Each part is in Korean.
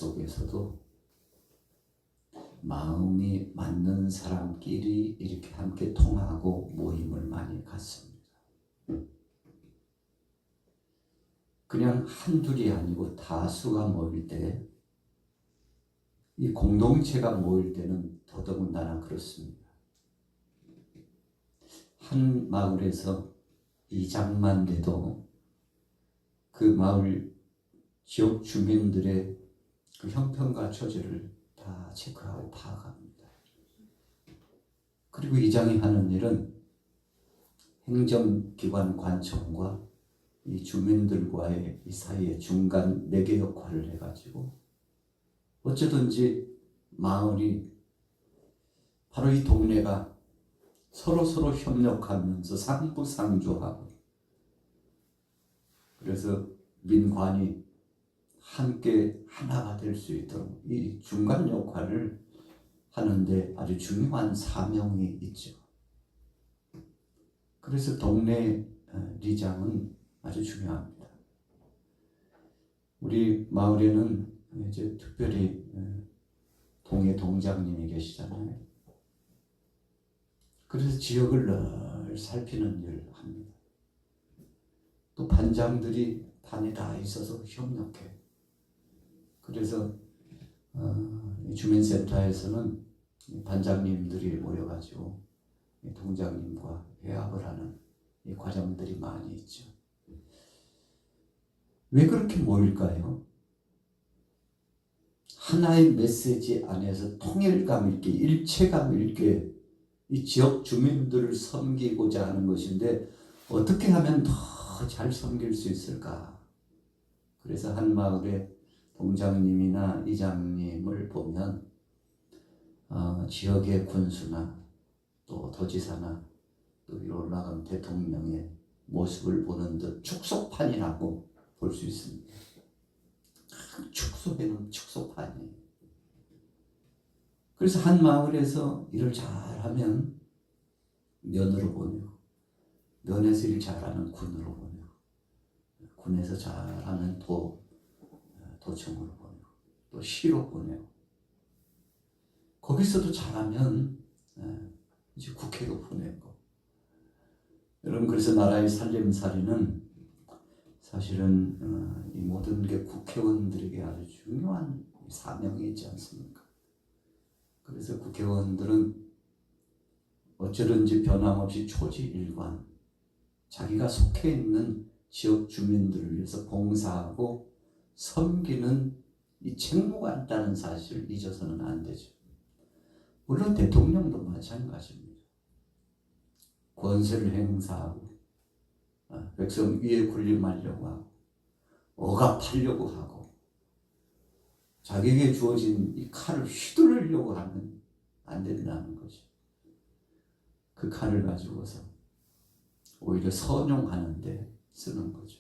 속에서도 마음이 맞는 사람끼리 이렇게 함께 통하고 모임을 많이 갖습니다. 그냥 한둘이 아니고 다수가 모일 때, 이 공동체가 모일 때는 더더군다나 그렇습니다. 한 마을에서 이장만 돼도 그 마을 지역 주민들의 그 형편과 처지를 다 체크하고 파악합니다. 그리고 이장이 하는 일은 행정기관 관청과 이 주민들과의 이 사이의 중간 매개 역할을 해가지고 어쩌든지 마을이, 바로 이 동네가 서로 협력하면서 상부상조하고, 그래서 민관이 함께 하나가 될 수 있도록 이 중간 역할을 하는데 아주 중요한 사명이 있죠. 그래서 동네 리장은 아주 중요합니다. 우리 마을에는 이제 특별히 동해 동장님이 계시잖아요. 그래서 지역을 늘 살피는 일을 합니다. 또 반장들이 단에 다 있어서 협력해. 그래서 주민센터에서는 반장님들이 모여가지고 동장님과 회합을 하는 이 과정들이 많이 있죠. 왜 그렇게 모일까요? 하나의 메시지 안에서 통일감 있게, 일체감 있게 이 지역 주민들을 섬기고자 하는 것인데, 어떻게 하면 더 잘 섬길 수 있을까? 그래서 한 마을에 동장님이나 이장님을 보면 지역의 군수나 또 도지사나 또 위로 올라가면 대통령의 모습을 보는 듯 축소판이라고 볼 수 있습니다. 축소에는 축소판이에요. 그래서 한 마을에서 일을 잘하면 면으로 보내고, 면에서 일 잘하면 군으로 보내고, 군에서 잘하면 도청으로 보내고, 또 시로 보내고, 거기서도 잘하면 이제 국회로 보내고. 여러분, 그래서 나라의 살림살이는 사실은 이 모든 게 국회의원들에게 아주 중요한 사명이 있지 않습니까? 그래서 국회의원들은 어쩌든지 변함없이 초지일관, 자기가 속해 있는 지역 주민들을 위해서 봉사하고 섬기는 이 책무가 있다는 사실을 잊어서는 안 되죠. 물론 대통령도 마찬가지입니다. 권세를 행사하고 백성 위에 군림하려고 하고 억압하려고 하고 자기에게 주어진 이 칼을 휘두르려고 하면 안 된다는 거죠. 그 칼을 가지고서 오히려 선용하는 데 쓰는 거죠.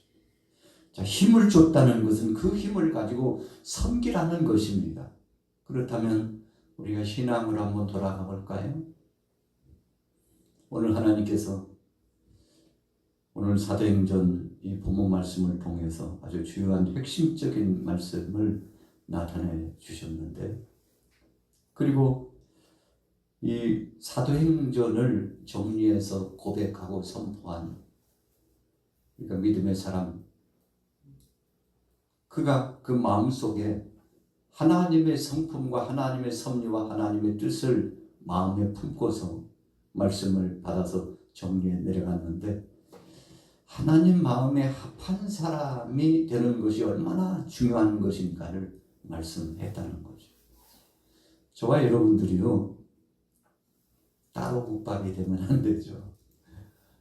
자, 힘을 줬다는 것은 그 힘을 가지고 섬기라는 것입니다. 그렇다면 우리가 신앙으로 한번 돌아가 볼까요? 오늘 하나님께서 오늘 사도행전 이 본문 말씀을 통해서 아주 중요한 핵심적인 말씀을 나타내 주셨는데, 그리고 이 사도행전을 정리해서 고백하고 선포한, 그러니까 믿음의 사람, 그가 그 마음속에 하나님의 성품과 하나님의 섭리와 하나님의 뜻을 마음에 품고서 말씀을 받아서 정리해 내려갔는데, 하나님 마음에 합한 사람이 되는 것이 얼마나 중요한 것인가를 말씀했다는 거죠. 저와 여러분들이요, 따로 국밥이 되면 안 되죠.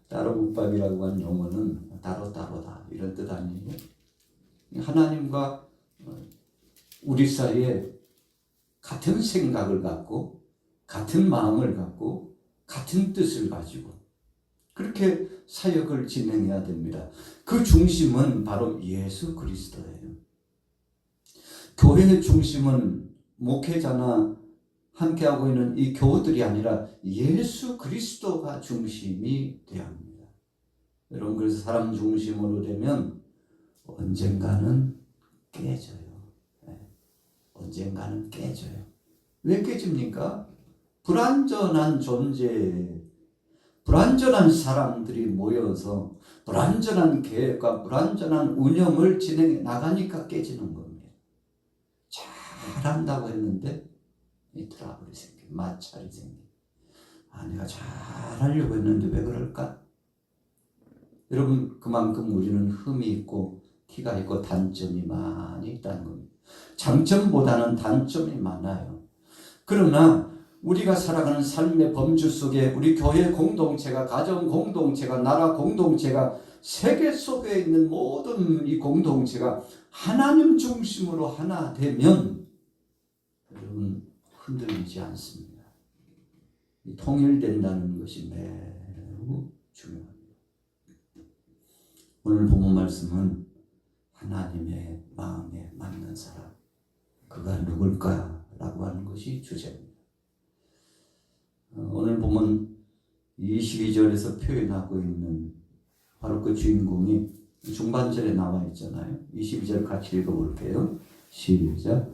따로 국밥이라고 하는 용어는 따로따로다 이런 뜻 아니에요? 하나님과 우리 사이에 같은 생각을 갖고 같은 마음을 갖고 같은 뜻을 가지고 그렇게 사역을 진행해야 됩니다. 그 중심은 바로 예수 그리스도예요. 교회의 중심은 목회자나 함께하고 있는 이 교우들이 아니라 예수 그리스도가 중심이 되어야 합니다. 여러분, 그래서 사람 중심으로 되면 언젠가는 깨져요. 언젠가는 깨져요. 왜 깨집니까? 불완전한 존재, 불완전한 사람들이 모여서 불완전한 계획과 불완전한 운영을 진행해 나가니까 깨지는 겁니다. 잘한다고 했는데 이 트러블이 생겨, 마찰이 생겨. 내가 잘하려고 했는데 왜 그럴까? 여러분, 그만큼 우리는 흠이 있고 티가 있고 단점이 많이 있다는 겁니다. 장점보다는 단점이 많아요. 그러나 우리가 살아가는 삶의 범주 속에 우리 교회 공동체가, 가정 공동체가, 나라 공동체가, 세계 속에 있는 모든 이 공동체가 하나님 중심으로 하나 되면 여러분 흔들리지 않습니다. 통일된다는 것이 매우 중요합니다. 오늘 본문 말씀은 하나님의 마음에 맞는 사람, 그가 누굴까라고 하는 것이 주제입니다. 오늘 보면 22절에서 표현하고 있는 바로 그 주인공이 중반절에 나와 있잖아요. 22절 같이 읽어볼게요. 시작.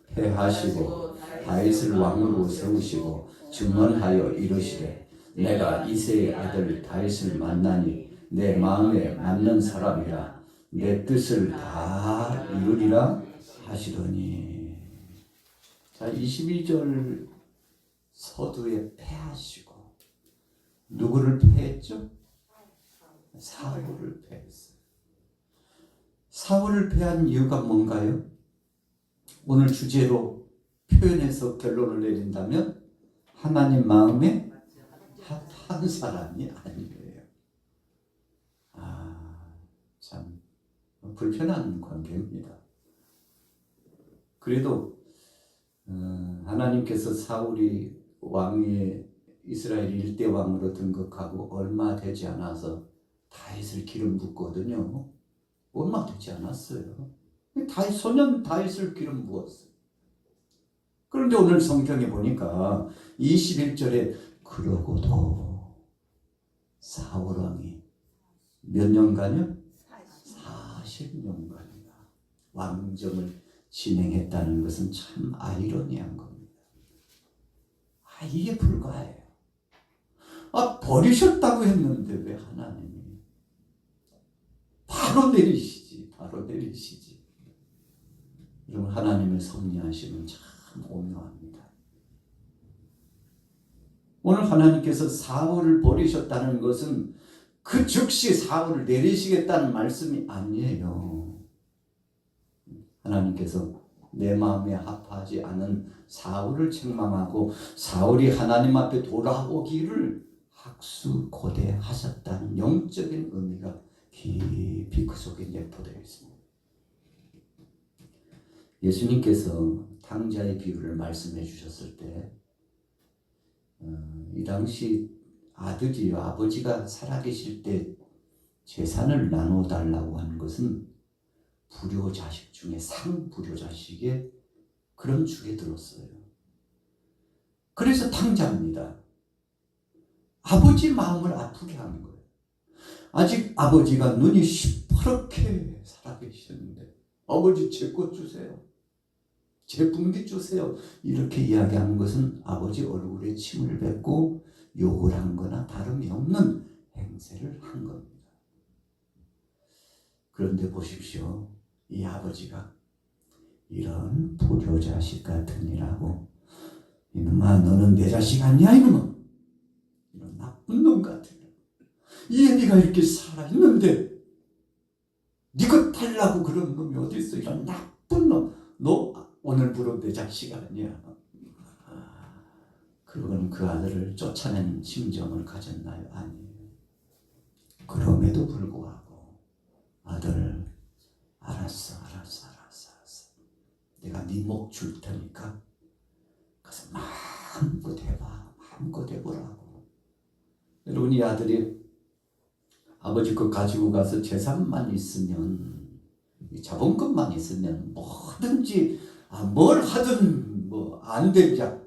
패하시고 다윗을 왕으로 세우시고 증언하여 이르시되 내가 이새의 아들 다윗을 만나니 내 마음에 맞는 사람이라 내 뜻을 다 이루리라 하시더니. 자, 22절 서두에 패하시고 누구를 패했죠? 사울을 패했어요. 사울을 패한 이유가 뭔가요? 오늘 주제로 표현해서 결론을 내린다면 하나님 마음에 합한 사람이 아니에요. 참 불편한 관계입니다. 그래도 하나님께서 사울이 왕위에 이스라엘 일대 왕으로 등극하고 얼마 되지 않아서 다윗을 기름 붓거든요. 얼마 되지 않았어요. 소년 다윗을 기름 부었어요. 그런데 오늘 성경에 보니까 21절에 그러고도 사울 왕이 몇 년간요? 40년간이나 왕정을 진행했다는 것은 참 아이러니한 겁니다. 이게 불가해요. 버리셨다고 했는데 왜 하나님이 바로 내리시지. 여러분, 하나님의 섭리하심은 참 오묘합니다. 오늘 하나님께서 사울을 버리셨다는 것은 그 즉시 사울을 내리시겠다는 말씀이 아니에요. 하나님께서 내 마음에 합하지 않은 사울을 책망하고 사울이 하나님 앞에 돌아오기를 학수고대하셨다는 영적인 의미가 깊이 그 속에 내포되어 있습니다. 예수님께서 탕자의 비유를 말씀해 주셨을 때 이 당시 아들이요, 아버지가 살아계실 때 재산을 나눠달라고 하는 것은 불효자식 중에 상불효자식의 그런 축에 들었어요. 그래서 탕자입니다. 아버지 마음을 아프게 하는 거예요. 아직 아버지가 눈이 시퍼렇게 살아계시는데 아버지 제 것 주세요. 제 분깃 주세요. 이렇게 이야기하는 것은 아버지 얼굴에 침을 뱉고 욕을 한 거나 다름이 없는 행세를 한 겁니다. 그런데 보십시오. 이 아버지가 이런 불효자식 같으니라고, 이놈아 너는 내 자식 아니야 이놈아, 이런 나쁜 놈 같으니, 이 애비가 이렇게 살아있는데 네가 달라고 그런 놈이 어디 있어. 이런 나쁜 놈, 너 오늘부로 내 자식 아니야. 그러고는 그 아들을 쫓아내는 심정을 가졌나요? 아니에요. 그럼에도 불구하고 아들, 알았어. 내가 네 목 줄 테니까 가서 마음껏 해보라고. 여러분, 이 아들이 아버지 거 가지고 가서 재산만 있으면, 자본금만 있으면 뭐든지, 뭘 하든 안 되자,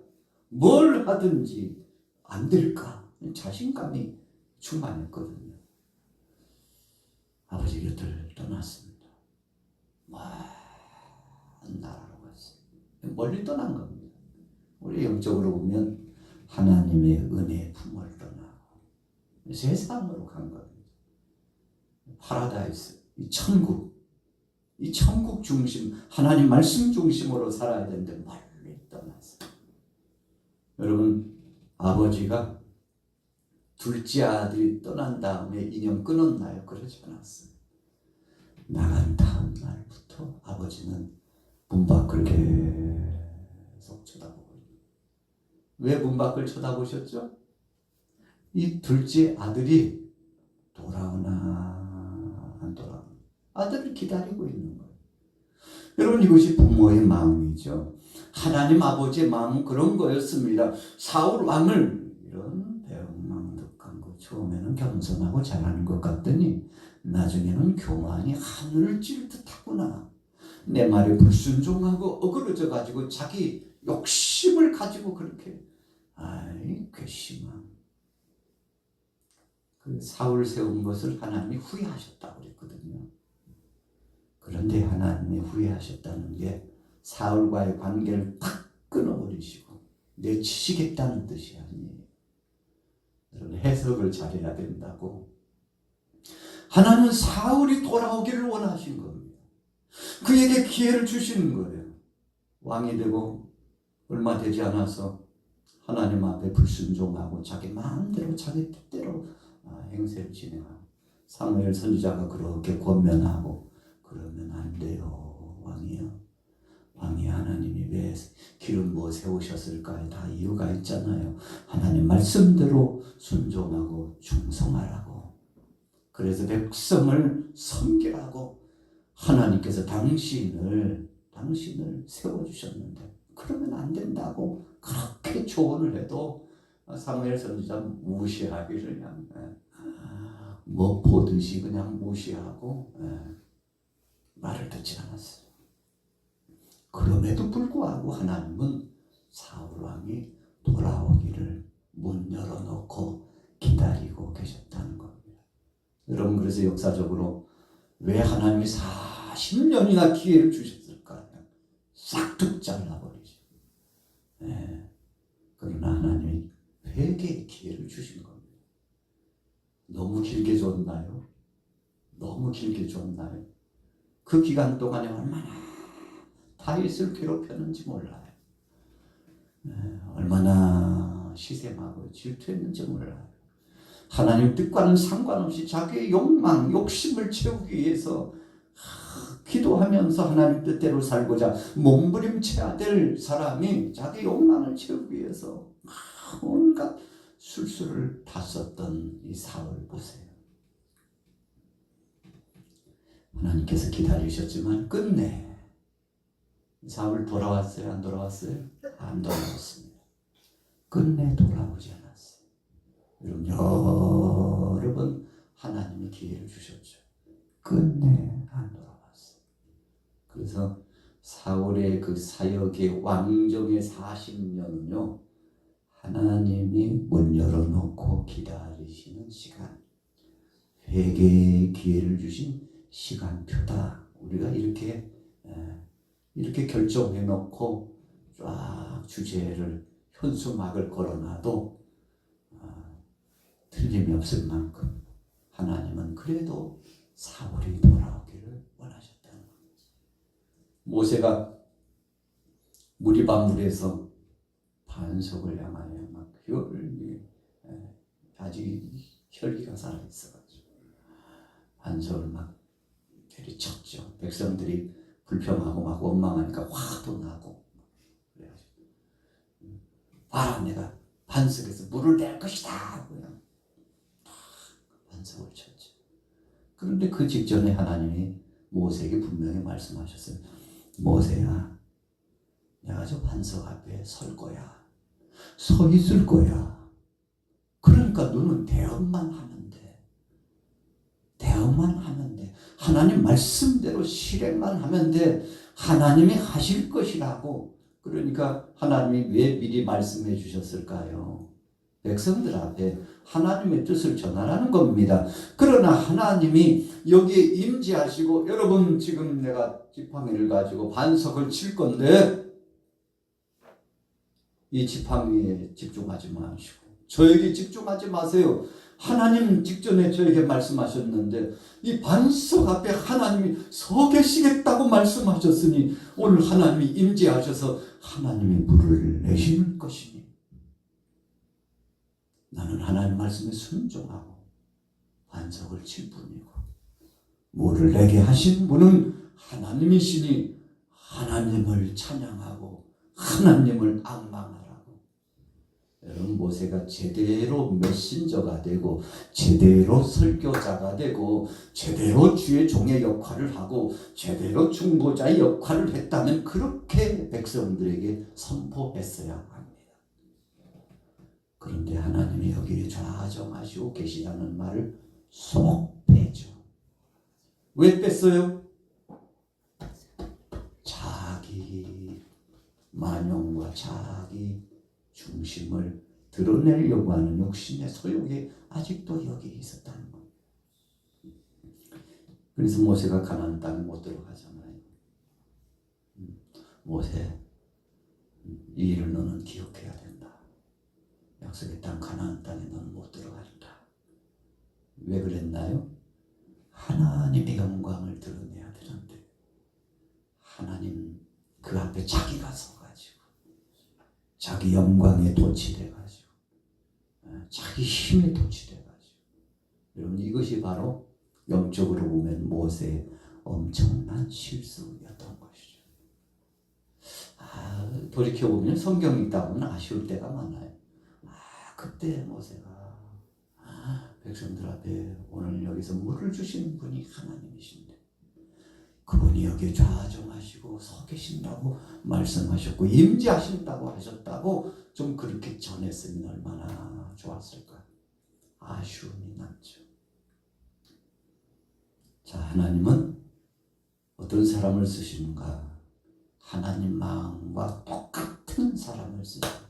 뭘 하든지 안 될까, 자신감이 충만했거든요. 아버지 곁을 떠났습니다. 먼 나라로 갔어요. 멀리 떠난 겁니다. 우리 영적으로 보면 하나님의 은혜의 품을 떠나고 세상으로 간 겁니다. 파라다이스, 이 천국 중심, 하나님 말씀 중심으로 살아야 되는데 멀리 떠났어요. 여러분, 아버지가 둘째 아들이 떠난 다음에 인연 끊었나요? 그러지 않았어요. 나간 다음 날부터 아버지는 문 밖을 계속 쳐다보고 있어요. 왜 문 밖을 쳐다보셨죠? 이 둘째 아들이 돌아오나 안 돌아오나 아들을 기다리고 있는 거예요. 여러분, 이것이 부모의 마음이죠. 하나님 아버지의 마음은 그런 거였습니다. 사울 왕을 이런 배은망덕한 거 처음에는 겸손하고 잘하는 것 같더니 나중에는 교만이 하늘을 찔 듯하구나. 내 말에 불순종하고 어그러져 가지고 자기 욕심을 가지고 그렇게 괘씸한 그 사울 세운 것을 하나님이 후회하셨다고 그랬거든요. 그런데 하나님이 후회하셨다는 게 사울과의 관계를 탁 끊어버리시고 내치시겠다는 뜻이 아니에요. 여러분, 해석을 잘해야 된다고. 하나님은 사울이 돌아오기를 원하신 겁니다. 그에게 기회를 주시는 거예요. 왕이 되고 얼마 되지 않아서 하나님 앞에 불순종하고 자기 마음대로 자기 뜻대로 행세를 진행하고 사무엘 선지자가 그렇게 권면하고 그러면 안 돼요. 왕이 하나님이 왜 기름 부어 세우셨을까에 다 이유가 있잖아요. 하나님 말씀대로 순종하고 충성하라고. 그래서 백성을 섬기라고 하나님께서 당신을 세워주셨는데 그러면 안 된다고 그렇게 조언을 해도 사무엘 선지자 무시하기를 그냥 뭐 보듯이 그냥 무시하고 말을 듣지 않았어요. 그럼에도 불구하고 하나님은 사울 왕이 돌아오기를 문 열어놓고 기다리고 계셨다는 겁니다. 여러분, 그래서 역사적으로 왜 하나님이 40년이나 기회를 주셨을까요? 싹둑 잘라버리죠. 그러나 하나님이 회개의 기회를 주신 겁니다. 너무 길게 줬나요? 그 기간 동안에 얼마나 다윗을 괴롭혔는지 몰라요. 얼마나 시샘하고 질투했는지 몰라요. 하나님 뜻과는 상관없이 자기의 욕망, 욕심을 채우기 위해서 기도하면서 하나님 뜻대로 살고자 몸부림쳐야 될 사람이 자기 욕망을 채우기 위해서 온갖 술수를 다 썼던 이 사울 보세요. 하나님께서 기다리셨지만 끝내 사울 돌아왔어요? 안 돌아왔어요? 안 돌아왔습니다. 끝내 돌아오지 않았어요. 여러분, 여러 번 하나님이 기회를 주셨죠. 끝내 안 돌아왔어요. 그래서 사울의 그 사역의 왕정의 40년은요, 하나님이 문 열어놓고 기다리시는 시간, 회개의 기회를 주신 시간표다. 우리가 이렇게 결정해놓고 쫙 주제를 현수막을 걸어놔도 틀림이 없을 만큼 하나님은 그래도 사울이 돌아오기를 원하셨다는 겁니다. 모세가 무리반물에서 반석을 향하여 막 아직 혈기가 살아있어가지고 반석을 막 때리쳤죠. 백성들이 불평하고 막 원망하니까 화도 나고 그래가지고 봐라, 내가 반석에서 물을 낼 것이다. 그냥 반석을 쳤죠. 그런데 그 직전에 하나님이 모세에게 분명히 말씀하셨어요. 모세야, 내가 저 반석 앞에 설 거야. 서 있을 거야. 그러니까 너는 대언만 하면 돼. 하나님 말씀대로 실행만 하면 돼. 하나님이 하실 것이라고. 그러니까 하나님이 왜 미리 말씀해 주셨을까요? 백성들 앞에 하나님의 뜻을 전하라는 겁니다. 그러나 하나님이 여기에 임재하시고, 여러분 지금 내가 지팡이를 가지고 반석을 칠 건데 이 지팡이에 집중하지 마시고 저에게 집중하지 마세요. 하나님 직전에 저에게 말씀하셨는데 이 반석 앞에 하나님이 서 계시겠다고 말씀하셨으니 오늘 하나님이 임재하셔서 하나님이 물을 내시는 것이니 나는 하나님 말씀에 순종하고 반석을 칠 뿐이고 물을 내게 하신 분은 하나님이시니 하나님을 찬양하고 하나님을 앙망하라고. 여러분 모세가 제대로 메신저가 되고 제대로 설교자가 되고 제대로 주의 종의 역할을 하고 제대로 중보자의 역할을 했다면 그렇게 백성들에게 선포했어야 합니다. 그런데 하나님이 여기에 좌정하시고 계시다는 말을 쏙 빼죠. 왜 뺐어요? 자기 만용과 자기 중심을 드러내려고 하는 욕심의 소욕이 아직도 여기 있었다는 겁니다. 그래서 모세가 가나안 땅에 못 들어가잖아요. 모세, 이 일을 너는 기억해야 된다. 약속의 땅 가나안 땅에 너는 못 들어간다. 왜 그랬나요? 하나님의 영광을 드러내야 되는데 하나님 그 앞에 자기가 서가지고 자기 영광에 도취돼가지고 자기 힘에 도취돼가지고 여러분 이것이 바로 영적으로 보면 모세의 엄청난 실수였던 것이죠. 돌이켜보면 성경 읽다 보면 아쉬울 때가 많아요. 그때 모세가 백성들 앞에 오늘 여기서 물을 주시는 분이 하나님이신데 그분이 여기에 좌정하시고 서 계신다고 말씀하셨고 임재하신다고 하셨다고 좀 그렇게 전했으면 얼마나 좋았을까. 아쉬움이 남죠. 자, 하나님은 어떤 사람을 쓰시는가? 하나님 마음과 똑같은 사람을 쓰십니다.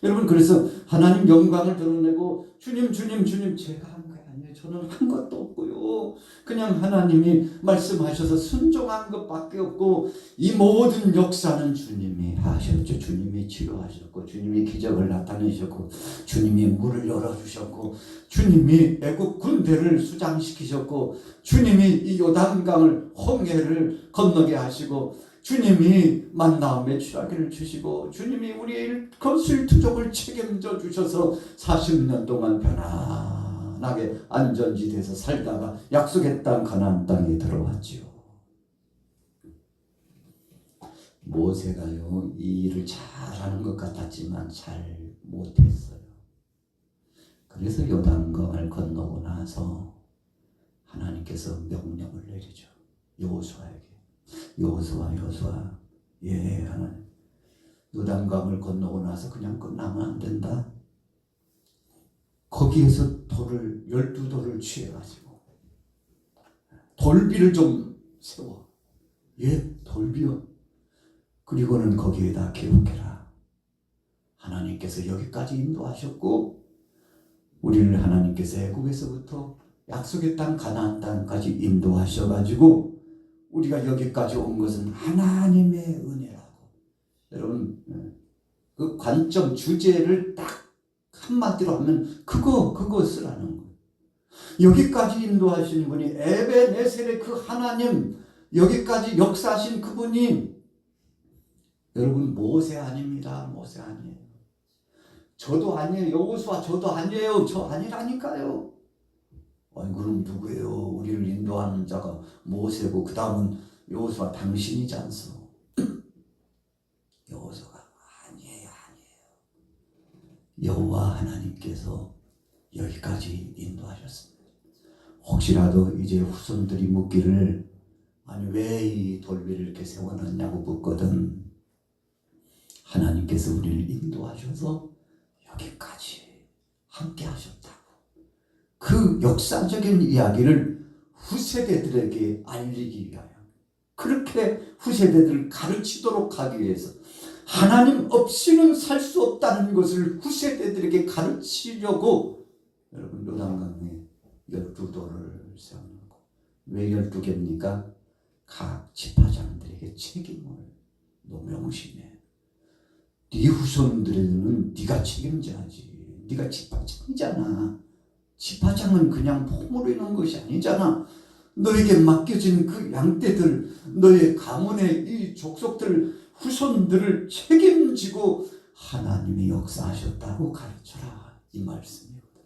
여러분 그래서 하나님 영광을 드러내고 주님 제가 한 거 아니에요. 저는 한 것도 없고요. 그냥 하나님이 말씀하셔서 순종한 것밖에 없고 이 모든 역사는 주님이 하셨죠. 주님이 치료하셨고 주님이 기적을 나타내셨고 주님이 문을 열어주셨고 주님이 애국 군대를 수장시키셨고 주님이 이 요단강을 홍해를 건너게 하시고 주님이 만나 메추라기를 주시고 주님이 우리의 거슬투족을 책임져 주셔서 40년 동안 편안하게 안전지대에서 살다가 약속의 땅 가나안 땅에 들어왔지요. 모세가요 이 일을 잘하는 것 같았지만 잘 못했어요. 그래서 요단강을 건너고 나서 하나님께서 명령을 내리죠. 여호수아에게. 여호수아 예 하나님 요단강을 건너고 나서 그냥 끝나면 안 된다. 거기에서 돌을 12돌을 취해가지고 돌비를 좀 세워. 예 돌비요. 그리고는 거기에다 기록해라. 하나님께서 여기까지 인도하셨고 우리를 하나님께서 애국에서부터 약속의 땅 가나안 땅까지 인도하셔가지고 우리가 여기까지 온 것은 하나님의 은혜라고. 여러분 그 관점 주제를 딱 한마디로 하면 그거 쓰라는 거예요. 여기까지 인도하신 분이 에베네셀의 그 하나님, 여기까지 역사하신 그분이 여러분 모세 아닙니다. 모세 아니에요. 저도 아니에요. 여호수아 저도 아니에요. 저 아니라니까요. 아니 그럼 누구예요? 우리를 인도하는 자가 모세고 그 다음은 여호수아 당신이지 않소? 여호수아가 아니에요. 여호와 하나님께서 여기까지 인도하셨습니다. 혹시라도 이제 후손들이 묻기를 아니 왜 이 돌비를 이렇게 세워놨냐고 묻거든. 하나님께서 우리를 인도하셔서 여기까지 함께 하셨다고. 그 역사적인 이야기를 후세대들에게 알리기 위하여 그렇게 후세대들을 가르치도록 하기 위해서 하나님 없이는 살 수 없다는 것을 후세대들에게 가르치려고 여러분 요단강에 12돌을 세워놓고 왜 12개입니까? 각 지파장들에게 책임을 명심해 네 후손들에는 네가 책임져야지. 네가 집화장이잖아. 집화장은 그냥 폼으로 있는 것이 아니잖아. 너에게 맡겨진 그 양떼들, 너의 가문의 이 족속들, 후손들을 책임지고 하나님이 역사하셨다고 가르쳐라. 이 말씀이거든.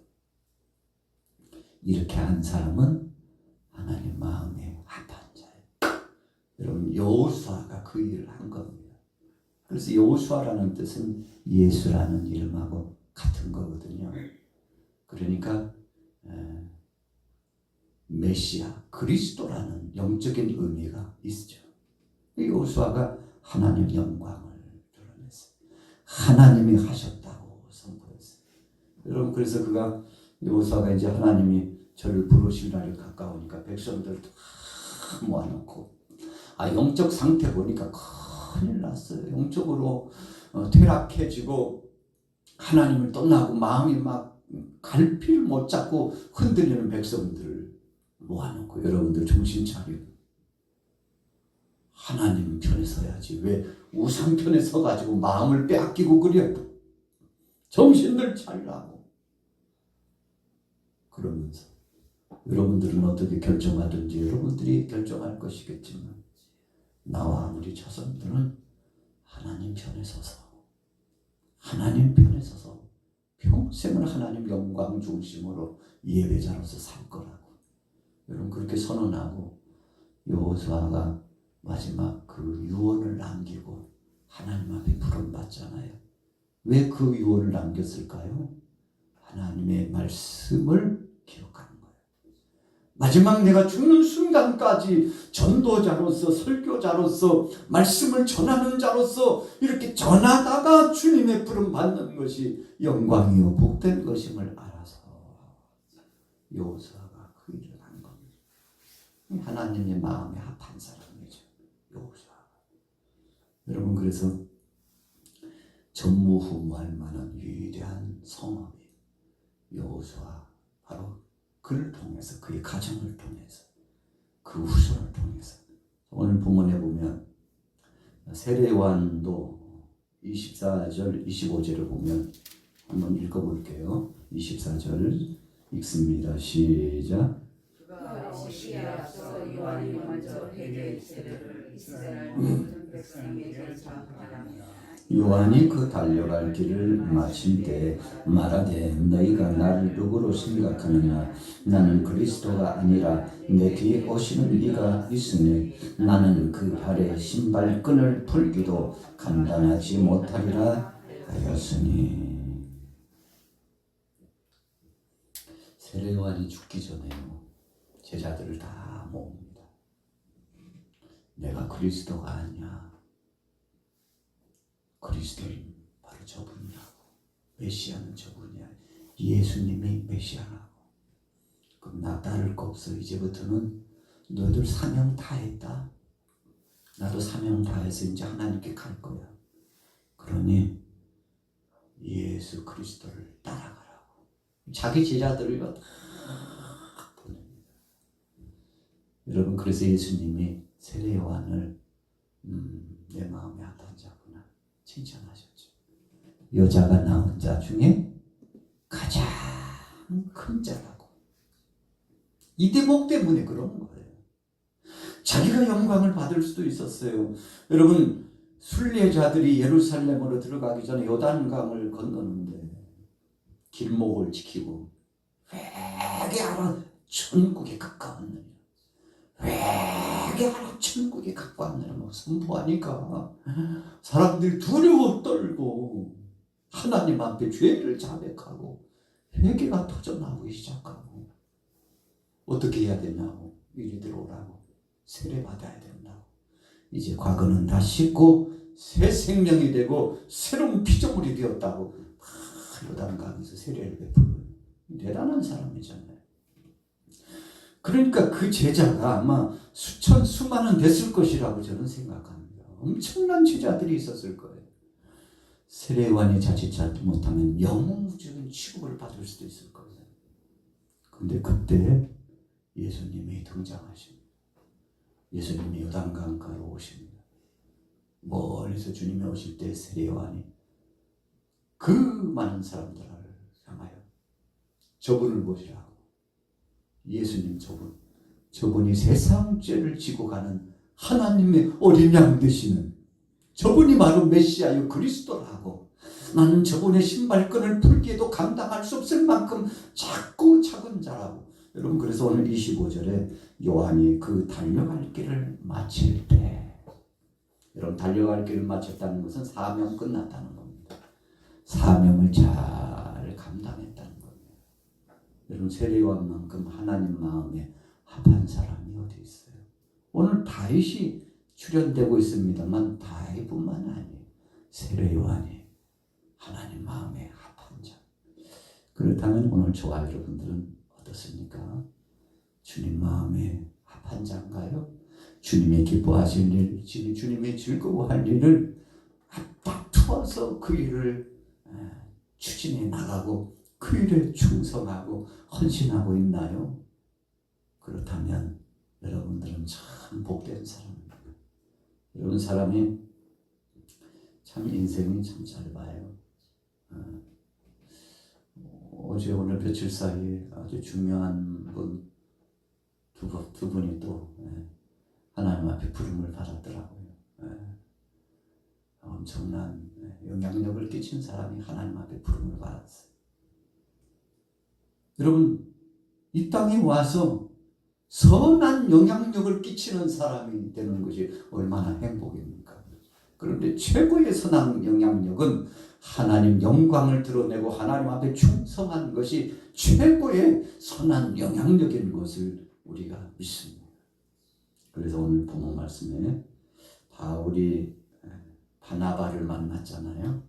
이렇게 한 사람은 하나님 마음에 합한 자예요. 여러분, 여호수아가 그 일을 한 겁니다. 그래서 여호수아라는 뜻은 예수라는 이름하고 같은 거거든요. 그러니까 메시아, 그리스도라는 영적인 의미가 있죠. 여호수아가 하나님 영광을 드러냈어요. 하나님이 하셨다고 선포했어요. 여러분, 그래서 여호수아가 이제 하나님이 저를 부르실 날이 가까우니까 백성들 다 모아놓고, 영적 상태 보니까 큰일 났어요. 영적으로 퇴락해지고 하나님을 떠나고 마음이 막 갈피를 못 잡고 흔들리는 백성들을 모아놓고, 여러분들 정신 차리고 하나님 편에 서야지. 왜 우상 편에 서가지고 마음을 빼앗기고 그래. 정신들 차리라고. 그러면서 여러분들은 어떻게 결정하든지 여러분들이 결정할 것이겠지만, 나와 우리 자손들은 하나님 편에 서서 평생을 하나님 영광 중심으로 예배자로서 살 거라고. 여러분, 그렇게 선언하고 여호수아가 마지막 그 유언을 남기고 하나님 앞에 부름받잖아요. 왜 그 유언을 남겼을까요? 하나님의 말씀을 기억하는 거예요. 마지막 내가 죽는 순간까지 전도자로서, 설교자로서, 말씀을 전하는 자로서 이렇게 전하다가 주님의 부름 받는 것이 영광이요 복된 것임을 알아서 여호수아가 그 일을 한 겁니다. 하나님의 마음에 합한 사람이죠, 여호수아가. 여러분, 그래서 전무후무할 만한 위대한 성업이 여호수아, 바로 그를 통해서, 그의 가정을 통해서, 그 후손을 통해서. 오늘 본문에 보면 세례요한도 24절 25절을 보면 한번 읽어볼게요. 24절 읽습니다. 시작. 그가 오시기에 앞서 요한이 먼저 회개의 세례를 이스라엘 모든 백성에게 전파하며 요한이 그 달려갈 길을 마칠 때 말하되 너희가 나를 누구로 생각하느냐. 나는 그리스도가 아니라 내 뒤에 오시는 이가 있으니 나는 그 발에 신발끈을 풀기도 감당하지 못하리라 하였으니. 세례 요한이 죽기 전에요, 제자들을 다 모읍니다. 내가 그리스도가 아니야. 그리스도는 바로 저분이라고. 메시아는 저분이야. 예수님이 메시아라고. 그럼 나 따를 거 없어. 이제부터는 너희들 사명 다 했다. 나도 사명 다 해서 이제 하나님께 갈 거야. 그러니 예수 그리스도를 따라가라고. 자기 제자들을 다 보냅니다. 여러분, 그래서 예수님이 세례 요한을 내 마음에 합한 자구나 칭찬하셨죠. 여자가 낳은 자 중에 가장 큰 자라고. 이 대목 때문에 그런 거예요. 자기가 영광을 받을 수도 있었어요. 여러분, 순례자들이 예루살렘으로 들어가기 전에 요단강을 건너는데 길목을 지키고 회개하라 천국에 가까웠느냐, 회개하라 천국에 가까웠느냐 선포하니까 사람들이 두려워 떨고 하나님 앞에 죄를 자백하고 회개가 터져나오기 시작하고, 어떻게 해야 되냐고, 이리 들어오라고, 세례 받아야 된다고. 이제 과거는 다 씻고 새 생명이 되고 새로운 피조물이 되었다고 요단강에서 세례를 베풀어요. 대단한 사람이잖아요. 그러니까 그 제자가 아마 수많은 됐을 것이라고 저는 생각합니다. 엄청난 제자들이 있었을 거예요. 세례요한이 자칫 잘못하면 영웅적인 취급을 받을 수도 있을 거예요. 근데 그때 예수님이 등장하십니다. 예수님이 요단강가로 오십니다. 멀리서 주님이 오실 때 세례요한이 그 많은 사람들을 향하여 저분을 보시라고. 예수님 저분이 세상 죄를 지고 가는 하나님의 어린 양 되시는 저분이 바로 메시아요 그리스도라고. 나는 저분의 신발끈을 풀기에도 감당할 수 없을 만큼 작고 작은 자라고. 여러분, 그래서 오늘 25절에 요한이 그 달려갈 길을 마칠 때, 여러분, 달려갈 길을 마쳤다는 것은 사명 끝났다는 겁니다. 사명을 잘 감당했다는 겁니다. 여러분, 세례요한만큼 하나님 마음에 합한 사람이 어디 있어요? 오늘 다윗이 출연되고 있습니다만 다윗뿐만 아니에요. 세례요한이 하나님 마음에 합한 자. 그렇다면 오늘 저와 여러분들은 어떻습니까? 주님 마음에 합한 자인가요? 주님이 기뻐하실 일, 주님이 즐거워할 일을 다투어서 그 일을 추진해 나가고 그 일에 충성하고 헌신하고 있나요? 그렇다면 여러분들은 참 복된 사람입니다. 여러분, 사람이 참 인생이 참 짧아요. 어제 오늘 며칠 사이에 아주 중요한 분 두 분이 또 하나님 앞에 부름을 받았더라고요. 엄청난 영향력을 끼친 사람이 하나님 앞에 부름을 받았어요. 여러분, 이 땅에 와서 선한 영향력을 끼치는 사람이 되는 것이 얼마나 행복입니까? 그런데 최고의 선한 영향력은 하나님 영광을 드러내고 하나님 앞에 충성한 것이 최고의 선한 영향력인 것을 우리가 믿습니다. 그래서 오늘 본문 말씀에 바울이 바나바를 만났잖아요.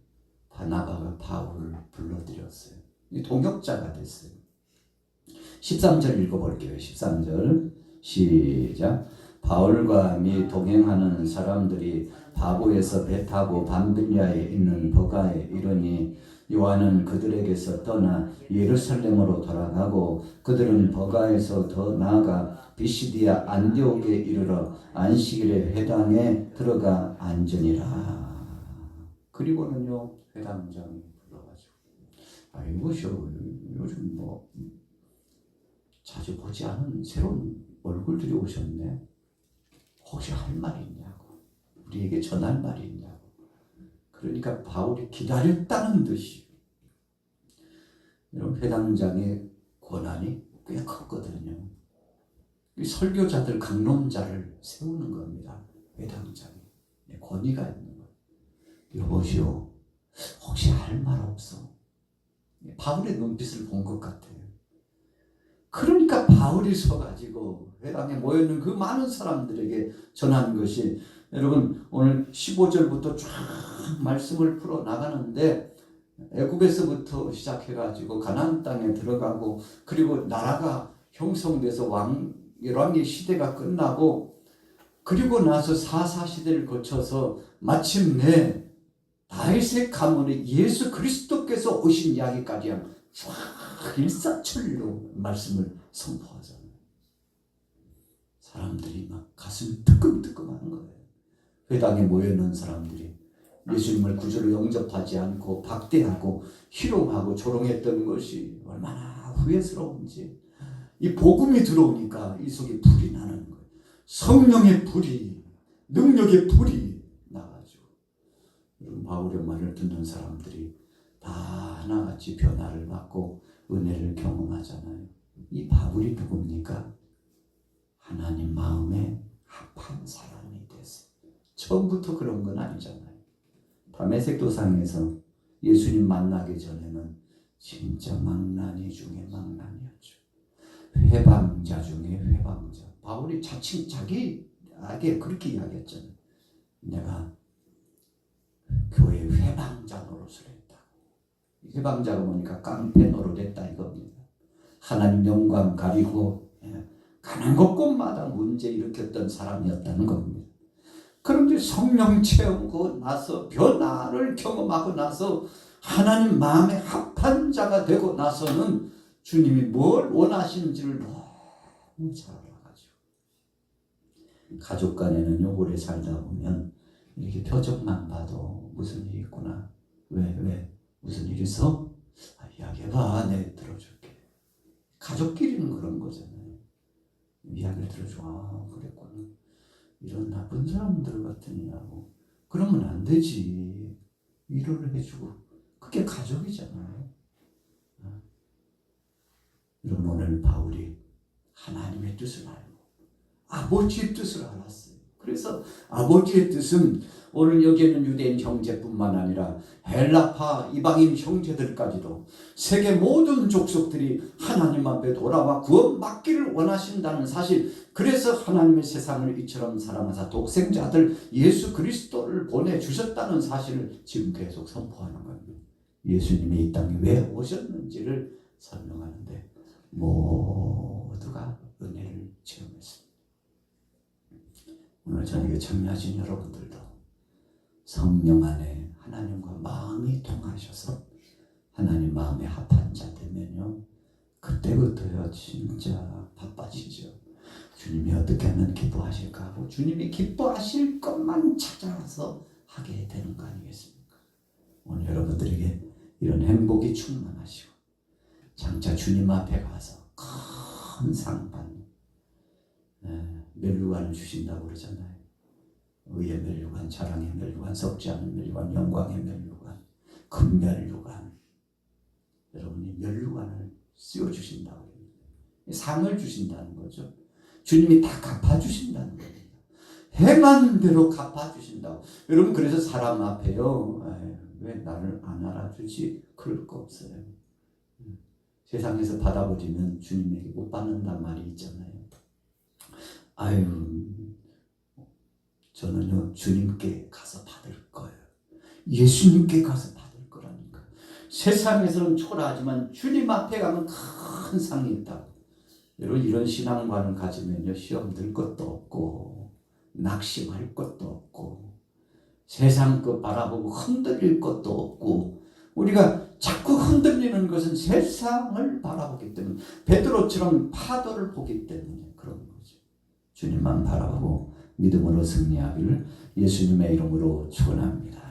바나바가 바울을 불러들였어요. 동역자가 됐어요. 13절 읽어볼게요. 13절 시작. 바울과 함이 동행하는 사람들이 바보에서 배 타고 밤빌리아에 있는 버가에 이르니 요한은 그들에게서 떠나 예루살렘으로 돌아가고 그들은 버가에서 더 나아가 비시디아 안디옥에 이르러 안식일에 회당에 들어가 앉으니라. 그리고는요, 회당장이 불러가지고 이것이요, 요즘 뭐 자주 보지 않은 새로운 얼굴들이 오셨네. 혹시 할 말이 있냐고, 우리에게 전할 말이 있냐고. 그러니까 바울이 기다렸다는 듯이. 여러분, 회당장의 권한이 꽤 컸거든요. 이 설교자들, 강론자를 세우는 겁니다. 회당장이 권위가 있는 거예요. 여보시오, 혹시 할 말 없어? 바울의 눈빛을 본 것 같아요. 그러니까 바울이 서가지고 회당에 모여있는 그 많은 사람들에게 전하는 것이, 여러분, 오늘 15절부터 쫙 말씀을 풀어 나가는데 애굽에서부터 시작해가지고 가나안 땅에 들어가고, 그리고 나라가 형성돼서 열왕의 시대가 끝나고, 그리고 나서 사사 시대를 거쳐서 마침내 다윗의 가문에 예수 그리스도께서 오신 이야기까지 쫙 일사천리로 말씀을 선포하잖아요. 사람들이 막 가슴이 뜨끔뜨끔한 거예요. 회당에 모여있는 사람들이 예수님을 구주로 영접하지 않고 박대하고 희롱하고 조롱했던 것이 얼마나 후회스러운지, 이 복음이 들어오니까 이 속에 불이 나는 거예요. 성령의 불이, 능력의 불이 나가지고, 여러분, 바울의 말을 듣는 사람들이 다 하나같이 변화를 받고 은혜를 경험하잖아요. 이 바울이 누굽니까? 하나님 마음에 합한 사람이 됐어요. 처음부터 그런 건 아니잖아요. 다메섹 도상에서 예수님 만나기 전에는 진짜 망나니 중에 망나니였죠. 회방자 중에 회방자. 바울이 자칭 자기에게 그렇게 이야기했잖아요. 내가 교회 회방자 노릇을 했다고. 회방자가 뭐니까 깡패 노릇했다 이겁니다. 하나님 영광 가리고 가난 곳곳마다 문제 일으켰던 사람이었다는 겁니다. 그런데 성령 채우고 나서 변화를 경험하고 나서 하나님 마음에 합한 자가 되고 나서는 주님이 뭘 원하시는지를 너무 잘 알아가지고, 가족 간에는요, 오래 살다 보면 이렇게 표정만 봐도 무슨 일이 있구나. 왜 무슨 일 있어? 이야기해봐. 내가 들어줄게. 가족끼리는 그런 거잖아요. 이야기를 들어줘. 그랬구나. 이런 나쁜 사람들 같으냐고. 그러면 안 되지. 위로를 해주고. 그게 가족이잖아요. 여러분, 오늘 바울이 하나님의 뜻을 알고 아버지의 뜻을 알았어요. 그래서 아버지의 뜻은 오늘 여기에는 유대인 형제뿐만 아니라 헬라파 이방인 형제들까지도 세계 모든 족속들이 하나님 앞에 돌아와 구원받기를 원하신다는 사실, 그래서 하나님의 세상을 이처럼 사랑하사 독생자 아들 예수 그리스도를 보내주셨다는 사실을 지금 계속 선포하는 겁니다. 예수님이 이 땅에 왜 오셨는지를 설명하는데 모두가 은혜를 체험했습니다. 오늘 저녁에 참여하신 여러분들도 성령 안에 하나님과 마음이 통하셔서 하나님 마음에 합한 자 되면요, 그때부터요 진짜 바빠지죠. 주님이 어떻게 하면 기뻐하실까 하고 주님이 기뻐하실 것만 찾아서 하게 되는 거 아니겠습니까? 오늘 여러분들에게 이런 행복이 충만하시고 장차 주님 앞에 가서 큰 상 받는 멸류관을 주신다고 그러잖아요. 의의 멸류관, 자랑의 멸류관, 썩지 않은 멸류관, 영광의 멸류관, 큰 멸류관. 여러분이 멸류관을 씌워주신다고 합니다. 상을 주신다는 거죠. 주님이 다 갚아주신다는 겁니다. 행하는 대로 갚아주신다고. 여러분, 그래서 사람 앞에요, 왜 나를 안 알아주지? 그럴 거 없어요. 세상에서 받아버리면 주님에게 못 받는단 말이 있잖아요. 저는요 주님께 가서 받을 거예요. 예수님께 가서 받을 거라니까. 세상에서는 초라하지만 주님 앞에 가면 큰 상이 있다고. 여러분, 이런 신앙관을 가지면요 시험 들 것도 없고 낙심할 것도 없고 세상 것 바라보고 흔들릴 것도 없고, 우리가 자꾸 흔들리는 것은 세상을 바라보기 때문에, 베드로처럼 파도를 보기 때문에 그런 거죠. 주님만 바라보고 믿음으로 승리하기를 예수님의 이름으로 축원합니다.